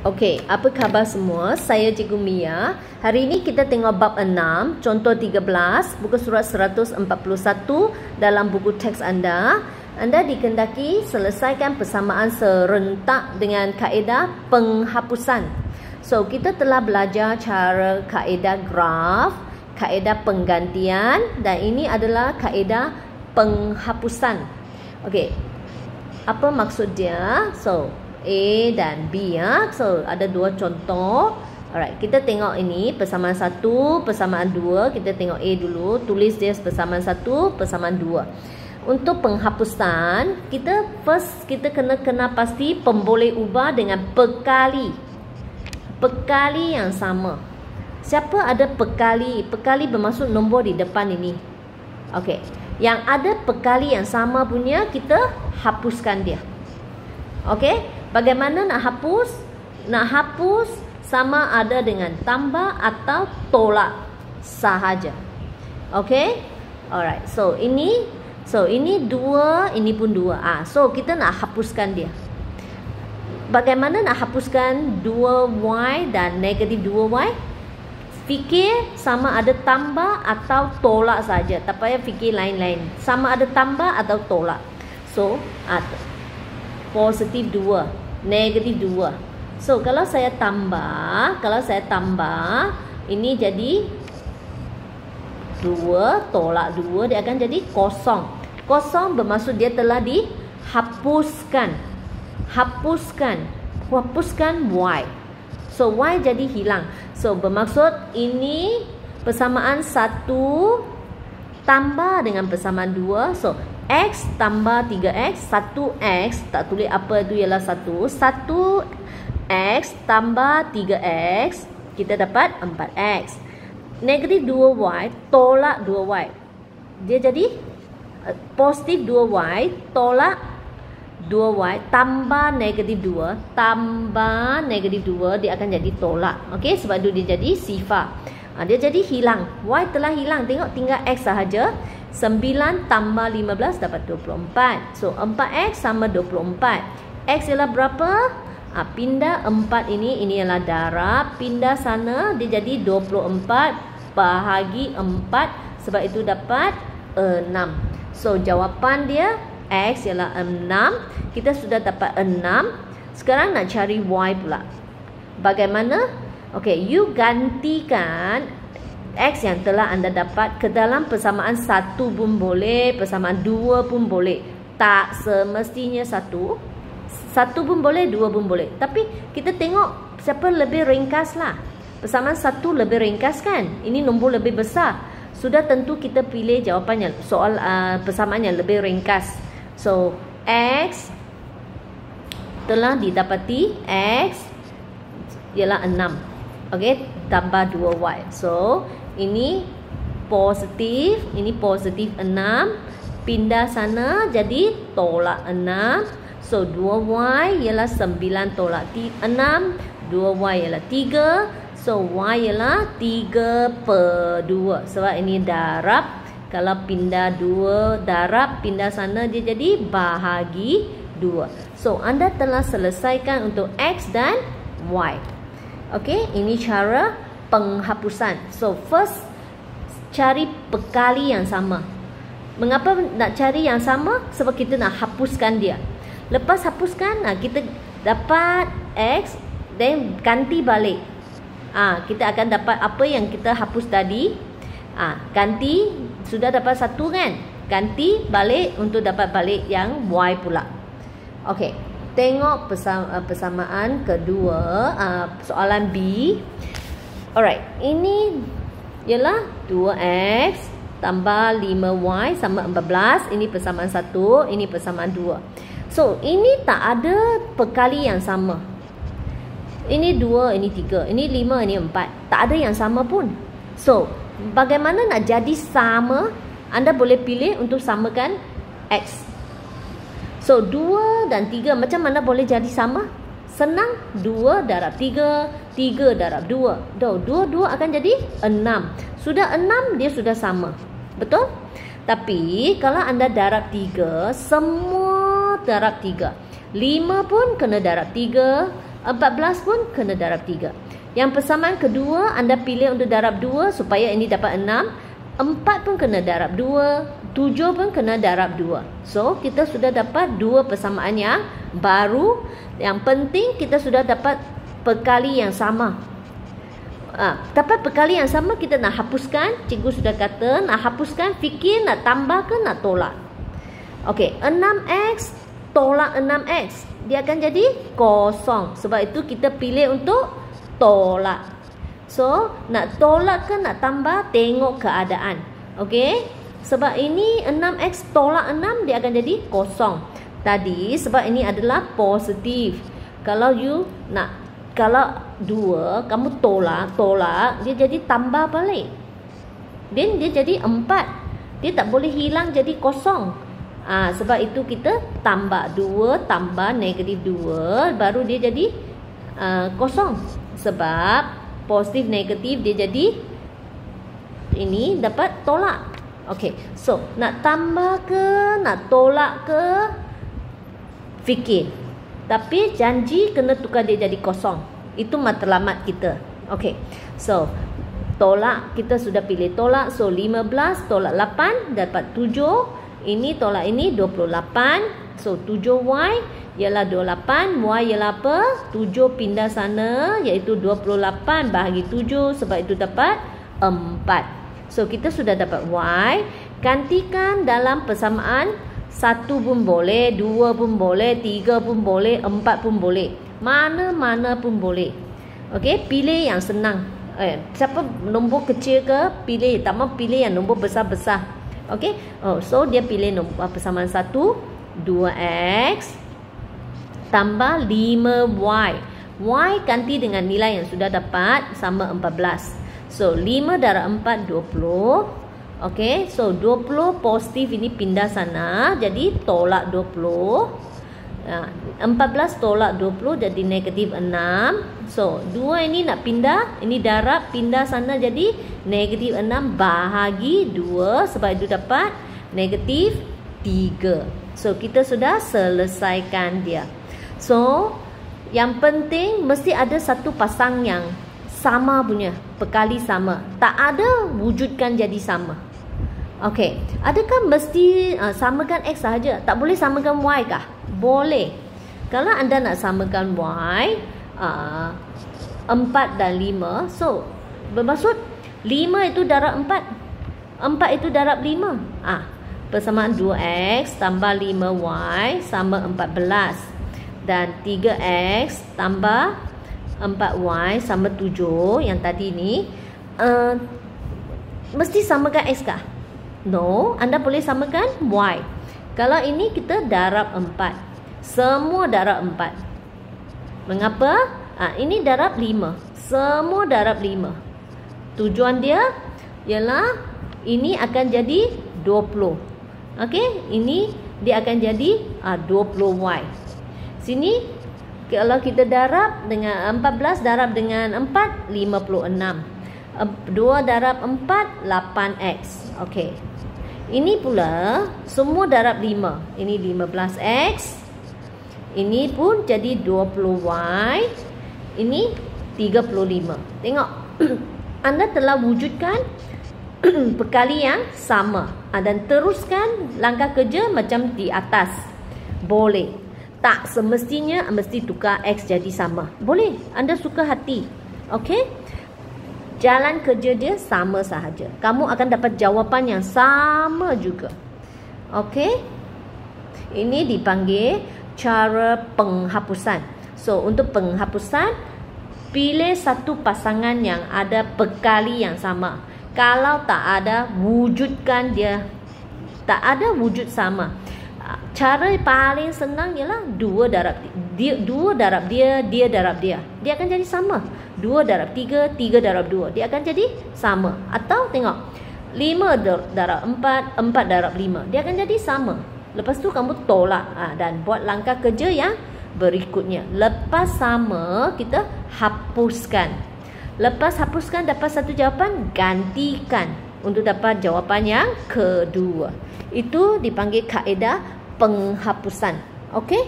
Okey, apa khabar semua? Saya Cikgu Mia. Hari ini kita tengok bab 6, contoh 13, buku surat 141 dalam buku teks anda. Anda dikendaki selesaikan persamaan serentak dengan kaedah penghapusan. So, kita telah belajar cara kaedah graf, kaedah penggantian dan ini adalah kaedah penghapusan. Okey. Apa maksud dia? So, A dan B ya. So, ada dua contoh. Alright, kita tengok ini persamaan 1, persamaan 2. Kita tengok A dulu. Tulis dia persamaan 1, persamaan 2. Untuk penghapusan, kita kena pasti pemboleh ubah dengan perkali. Perkali yang sama. Siapa ada perkali? Perkali bermaksud nombor di depan ini. Okey. Yang ada perkali yang sama punya, kita hapuskan dia. Okey. Bagaimana nak hapus? Nak hapus sama ada dengan tambah atau tolak sahaja. Okey? Alright. So ini 2, ini pun 2. So kita nak hapuskan dia. Bagaimana nak hapuskan 2y dan negatif 2y? Fikir sama ada tambah atau tolak saja. Tak payah fikir lain-lain. Sama ada tambah atau tolak. So, positif 2, negatif 2. So, kalau saya tambah, ini jadi 2, tolak 2, dia akan jadi kosong. Kosong bermaksud dia telah dihapuskan. Hapuskan y. So, y jadi hilang. So, bermaksud ini persamaan 1 tambah dengan persamaan 2. So, X tambah 3X, 1X, tak tulis apa itu ialah 1. 1X tambah 3X, kita dapat 4X. Negatif 2Y tolak 2Y. Dia jadi positif 2Y tolak 2Y tambah negatif 2. Tambah negatif 2, dia akan jadi tolak. Okey, sebab itu dia jadi sifar. Dia jadi hilang. Y telah hilang. Tengok tinggal X sahaja. 9 tambah 15 dapat 24. So, 4X sama 24. X ialah berapa? Pindah 4 ini ialah darab. Pindah sana, dia jadi 24 bahagi 4. Sebab itu dapat 6. So, jawapan dia X ialah 6. Kita sudah dapat 6. Sekarang nak cari Y pula. Bagaimana? Okey, you gantikan X yang telah anda dapat ke dalam persamaan 1 pun boleh, persamaan 2 pun boleh. Tak semestinya 1 pun boleh, 2 pun boleh. Tapi kita tengok siapa lebih ringkas lah. Persamaan 1 lebih ringkas kan? Ini nombor lebih besar. Sudah tentu kita pilih jawapannya, soal persamaan yang lebih ringkas. So, X telah didapati, X ialah 6. Okey, tambah 2Y. So, ini positif 6. Pindah sana jadi tolak 6. So, 2Y ialah 9 tolak 6. 2Y ialah 3. So, Y ialah 3/2. Sebab ini darab. Kalau pindah 2 darab, pindah sana dia jadi bahagi 2. So, anda telah selesaikan untuk X dan Y. Okey, ini cara penghapusan. So, first cari perkali yang sama. Mengapa nak cari yang sama? Sebab kita nak hapuskan dia. Lepas hapuskan, kita dapat X, then ganti balik. Kita akan dapat apa yang kita hapus tadi. Ganti, sudah dapat 1 kan? Ganti balik untuk dapat balik yang Y pula. Okey. Tengok persamaan kedua, soalan B. Alright, ini ialah 2X tambah 5Y sama 14. Ini persamaan 1, ini persamaan 2. So, ini tak ada perkali yang sama. Ini 2, ini 3, ini 5, ini 4. Tak ada yang sama pun. So, bagaimana nak jadi sama? Anda boleh pilih untuk samakan X. So, 2 dan 3 macam mana boleh jadi sama? Senang. 2 darab 3, 3 darab 2. 2 akan jadi 6. Sudah 6, dia sudah sama. Betul? Tapi, kalau anda darab 3, semua darab 3. 5 pun kena darab 3. 14 pun kena darab 3. Yang persamaan kedua, anda pilih untuk darab 2 supaya ini dapat 6. 4 pun kena darab 2. 7 pun kena darab 2. So, kita sudah dapat 2 persamaan yang baru. Yang penting kita sudah dapat perkali yang sama. Dapat perkali yang sama, kita nak hapuskan. Cikgu sudah kata nak hapuskan, fikir nak tambah ke nak tolak. Okey, 6x tolak 6x, dia akan jadi kosong. Sebab itu kita pilih untuk tolak. So, nak tolak ke nak tambah, tengok keadaan. Okey, sebab ini 6x tolak 6, dia akan jadi kosong. Tadi sebab ini adalah positif. Kalau you nak, kalau 2 kamu tolak, dia jadi tambah balik. Then dia jadi 4. Dia tak boleh hilang jadi kosong. Sebab itu kita tambah 2 tambah negatif 2, baru dia jadi kosong. Sebab positif negatif dia jadi ini dapat tolak. Okey, so nak tambah ke nak tolak ke, fikir. Tapi janji kena tukar dia jadi kosong. Itu matlamat kita. Okey, so tolak, kita sudah pilih tolak. So 15 tolak 8 dapat 7. Ini tolak ini 28. So 7y ialah 28. Y ialah apa? 7 pindah sana, iaitu 28 bahagi 7. Sebab itu dapat 4. So kita sudah dapat y. Gantikan dalam persamaan. 1 pun boleh, 2 pun boleh, 3 pun boleh, 4 pun boleh. Mana-mana pun boleh. Okey, pilih yang senang. Siapa nombor kecil ke, pilih. Tak mau pilih yang nombor besar-besar. Okey. So dia pilih nombor persamaan 1, 2x tambah 5y. Y ganti dengan nilai yang sudah dapat sama 14. So 5 darab 4 20. Okey, so 20 positif ini pindah sana, jadi tolak 20. 14 tolak 20 jadi negatif 6. So 2 ini nak pindah, ini darab, pindah sana jadi negatif 6 bahagi 2. Sebab itu dapat negatif 3. So kita sudah selesaikan dia. So yang penting mesti ada satu pasang yang sama punya, perkali sama. Tak ada wujudkan jadi sama. Okey, adakah mesti samakan x sahaja? Tak boleh samakan y kah? Boleh. Kalau anda nak samakan y, 4 dan 5, so bermaksud 5 itu darab 4, 4 itu darab 5. Persamaan 2x tambah 5y sama 14. Dan 3x tambah 4y sama 7. Yang tadi ni mesti samakan x kah? No, anda boleh samakan y. Kalau ini kita darab 4. Semua darab 4. Mengapa? Ini darab 5. Semua darab 5. Tujuan dia ialah ini akan jadi 20. Okey, ini dia akan jadi 20y. Sini kalau kita darab dengan 14 darab dengan 4, 56. 2 darab 4, 8x. Okey. Ini pula semua darab 5. Ini 15x. Ini pun jadi 20y. Ini 35. Tengok. Anda telah wujudkan perkali yang sama. Dan teruskan langkah kerja macam di atas. Boleh. Tak semestinya mesti tukar x jadi sama. Boleh. Anda suka hati. Okey. Jalan kerja dia sama sahaja. Kamu akan dapat jawapan yang sama juga. Okey. Ini dipanggil cara penghapusan. So, untuk penghapusan, pilih satu pasangan yang ada perkali yang sama. Kalau tak ada, wujudkan dia. Tak ada wujud sama. Cara paling senang ialah 2 darab dia, 2 darab dia, dia darab dia. Dia akan jadi sama. 2 darab 3, 3 darab 2. Dia akan jadi sama. Atau tengok, 5 darab 4, 4 darab 5. Dia akan jadi sama. Lepas tu kamu tolak dan buat langkah kerja yang berikutnya. Lepas sama, kita hapuskan. Lepas hapuskan dapat satu jawapan, gantikan untuk dapat jawapan yang kedua. Itu dipanggil kaedah penghapusan. Okey?